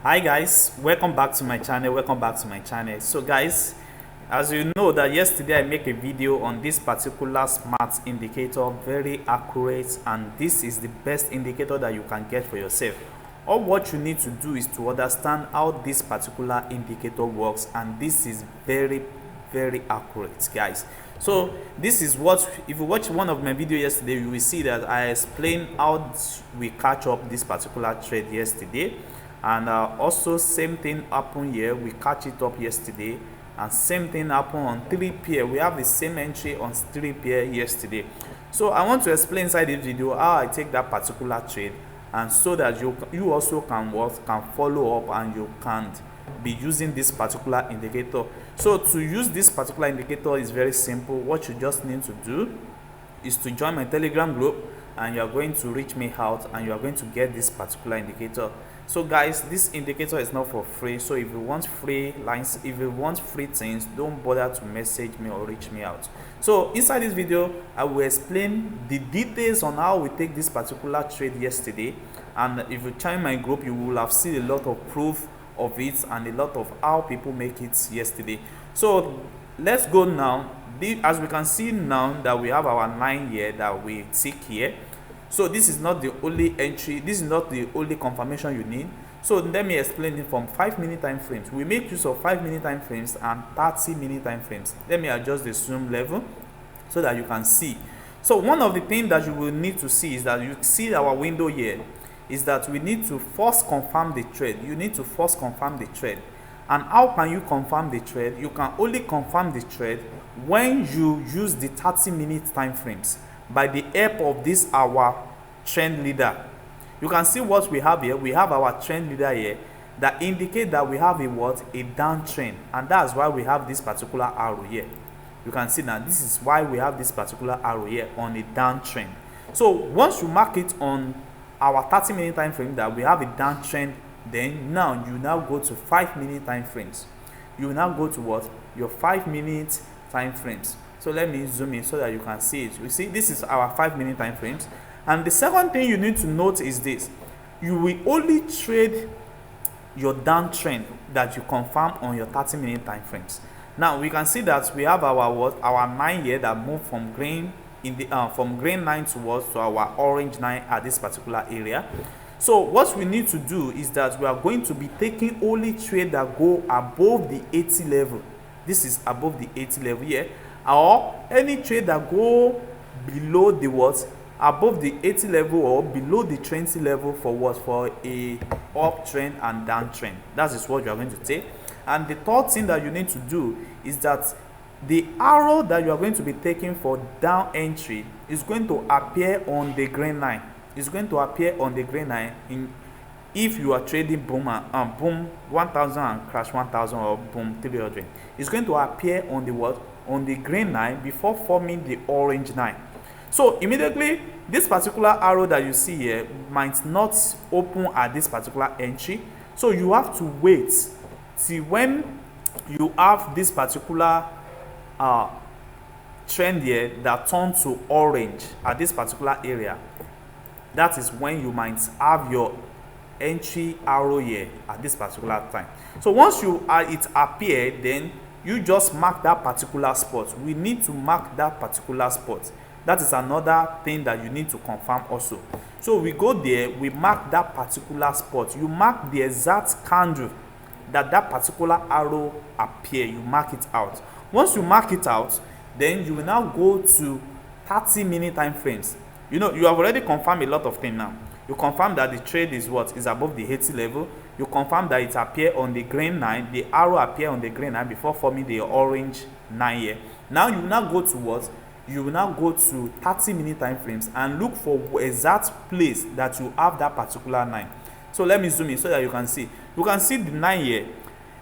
Hi guys, welcome back to my channel. So guys, as you know that yesterday I make a video on this particular smart indicator, very accurate, and this is the best indicator that you can get for yourself. All what you need to do is to understand how this particular indicator works, and this is very accurate, guys. So this is what, if you watch one of my video yesterday, you will see that I explained how we catch up this particular trade yesterday. And also same thing happened here, we catch it up yesterday, and same thing happened on 3 pair. We have the same entry on 3 pair yesterday. So I want to explain inside this video how I take that particular trade, and so that you also can follow up, and you can be using this particular indicator. So to use this particular indicator is very simple. What you just need to do is to join my Telegram group, and you are going to reach me out, and you are going to get this particular indicator. So guys, this indicator is not for free. So if you want free lines, if you want free things, don't bother to message me or reach me out. So inside this video, I will explain the details on how we take this particular trade yesterday. And if you join my group, you will have seen a lot of proof of it and a lot of how people make it yesterday. So let's go now. As we can see now that we have our 9 here that we tick here. So this is not the only entry, this is not the only confirmation you need. So let me explain it from 5-minute time frames. We make use of 5-minute time frames and 30-minute time frames. Let me adjust the zoom level so that you can see. So one of the things that you will need to see is that you see our window here is that we need to first confirm the trade. You need to first confirm the trade. And how can you confirm the trade? You can only confirm the trade when you use the 30-minute time frames by the help of this our trend leader. You can see what we have here. We have our trend leader here that indicate that we have a downtrend, and that's why we have this particular arrow here. You can see now this is why we have this particular arrow here on a downtrend. So once you mark it on our 30-minute time frame that we have a downtrend, then now you now go to 5-minute time frames. You now go to what? Your 5-minute time frames. So let me zoom in so that you can see it. You see, this is our 5-minute time frames. And the second thing you need to note is this: you will only trade your downtrend that you confirm on your 30-minute time frames. Now we can see that we have our 9 here that moved from green from green 9 towards to our orange 9 at this particular area. So what we need to do is that we are going to be taking only trade that go above the 80 level. This is above the 80 level here, or any trade that go below the above the 80 level or below the 20 level for a uptrend and downtrend. That is what you are going to take. And the third thing that you need to do is that the arrow that you are going to be taking for down entry is going to appear on the green line. It's going to appear on the green line if you are trading boom 1000 and crash 1000 or boom 300. It's going to appear on the green line before forming the orange line. So immediately this particular arrow that you see here might not open at this particular entry. So you have to wait till when you have this particular trend here that turns to orange at this particular area. That is when you might have your entry arrow here at this particular time. So once it appear, then you just mark that particular spot. We need to mark that particular spot. That is another thing that you need to confirm also. So we go there, we mark that particular spot. You mark the exact candle that particular arrow appear. You mark it out. Once you mark it out, then you will now go to 30-minute time frames. You know, you have already confirmed a lot of things now. You confirm that the trade is above the 80 level. You confirm that it appear on the green 9. The arrow appear on the green 9 before forming the orange 9 here. Now you will now go to what? You will now go to 30-minute time frames and look for exact place that you have that particular 9. So let me zoom in so that you can see. You can see the 9 here.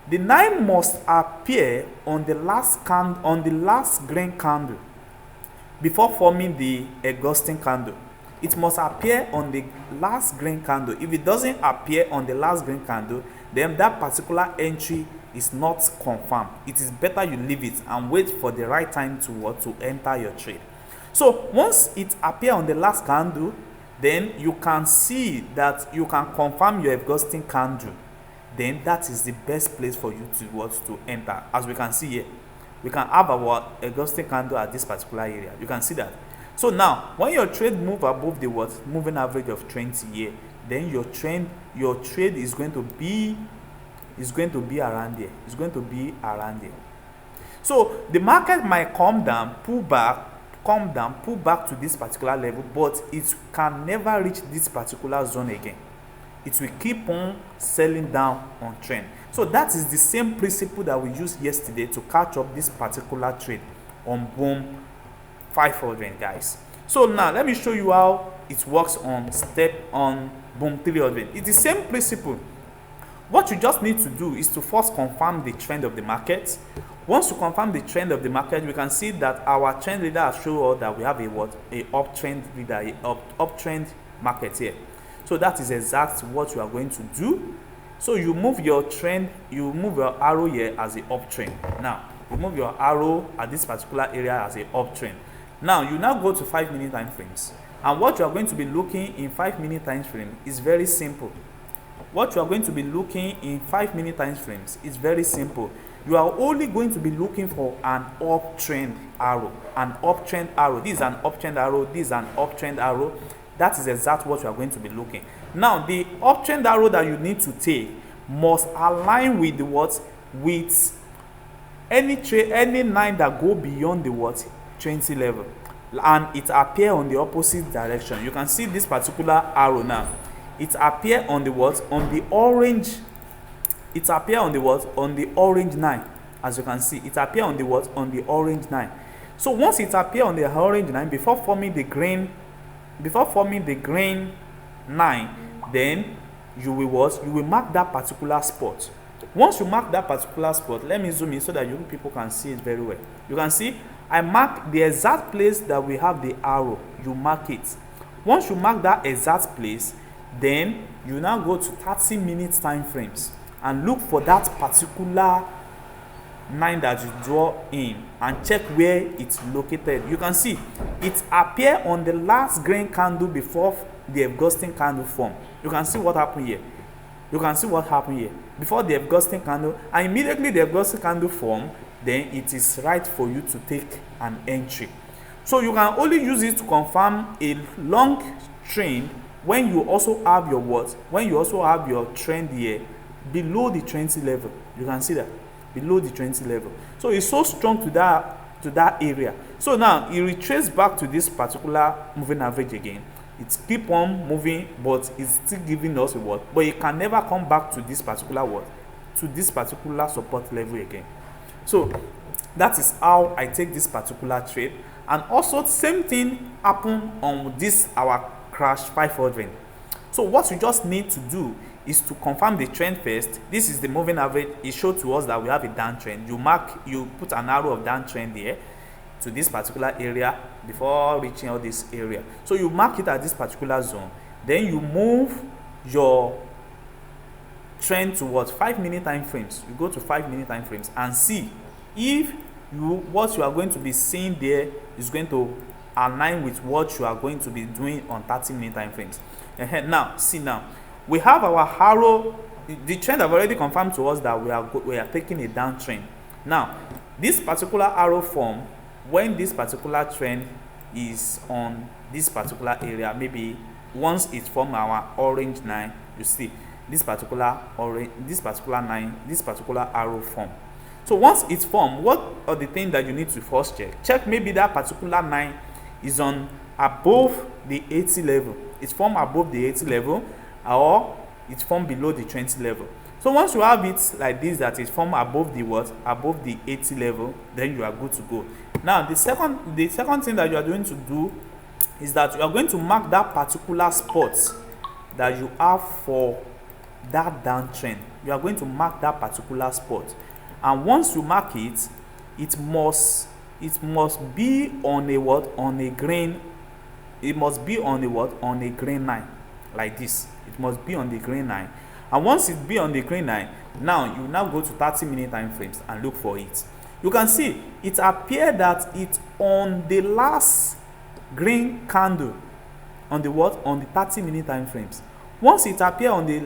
The 9 must appear on the last green candle before forming the exhausting candle. It must appear on the last green candle. If it doesn't appear on the last green candle, then that particular entry is not confirmed. It is better you leave it and wait for the right time to enter your trade. So once it appears on the last candle, then you can see that you can confirm your exhausting candle. then that is the best place for you to enter. As we can see here, we can have our exhausting candle at this particular area. You can see that. So now when your trade move above the moving average of 20 here, then your trade is going to be around here. It's going to be around here. So the market might come down, pull back to this particular level, but it can never reach this particular zone again. It will keep on selling down on trend. So that is the same principle that we used yesterday to catch up this particular trade on boom 500, guys. So now let me show you how it works on boom 300. It's the same principle. What you just need to do is to first confirm the trend of the market. Once you confirm the trend of the market, we can see that our trend leader has shown us that we have a uptrend leader, uptrend market here. So that is exactly what you are going to do. So you move your trend, you move your arrow here as a uptrend. Now you move your arrow at this particular area as a uptrend. Now you now go to 5-minute time frames, and what you are going to be looking in 5-minute time frame is very simple. What you are going to be looking in 5-minute time frames is very simple. You are only going to be looking for an uptrend arrow. An uptrend arrow. This is an uptrend arrow. This is an uptrend arrow. That is exactly what you are going to be looking. Now, the uptrend arrow that you need to take must align with the with any line that go beyond the 20 level, and it appear on the opposite direction. You can see this particular arrow now. It appear on the on the orange. It appear on the on the orange line. As you can see, it appear on the on the orange line. So once it appear on the orange line, before forming the green line, then you will mark that particular spot. Once you mark that particular spot, let me zoom in so that you people can see it very well. You can see I mark the exact place that we have the arrow. You mark it. Once you mark that exact place, then you now go to 30-minute time frames and look for that particular line that you draw in and check where it's located. You can see it appear on the last green candle before the exhausting candle form. You can see what happened here. You can see what happened here before the exhausting candle, and immediately the exhausting candle form, then it is right for you to take an entry. So you can only use it to confirm a long trend when you also have your when you also have your trend here below the 20 level. You can see that below the 20 level. So it's so strong to that area. So now it retraces back to this particular moving average again. It keep on moving, but it's still giving us a but it can never come back to this particular to this particular support level again. So that is how I take this particular trade. And also same thing happen on this our crash 500. So what you just need to do is to confirm the trend first. This is the moving average. It shows to us that we have a downtrend. You put an arrow of downtrend here to this particular area before reaching out this area. So you mark it at this particular zone. Then you move your trend towards 5-minute time frames. You go to 5-minute time frames and see if what you are going to be seeing there is going to align with what you are going to be doing on 30-minute time frames. Now see, now we have our arrow. The trend have already confirmed to us that we are taking a downtrend. Now this particular arrow form when this particular trend is on this particular area. Maybe once it form our orange line, you see this particular arrow form. So once it's formed, what are the things that you need to first check? Maybe that particular line is on above the 80 level. It's formed above the 80 level, or it's formed below the 20 level. So once you have it like this, that is formed above the above the 80 level, then you are good to go. Now the second thing that you are going to do is that you are going to mark that particular spot that you have for that downtrend. You are going to mark that particular spot, and once you mark it, it must be on a on a green. It must be on a on a green line like this. It must be on the green line, and once it be on the green line, now you now go to 30-minute time frames and look for it. You can see it appears that it's on the last green candle on the on the 30-minute time frames. Once it appears on the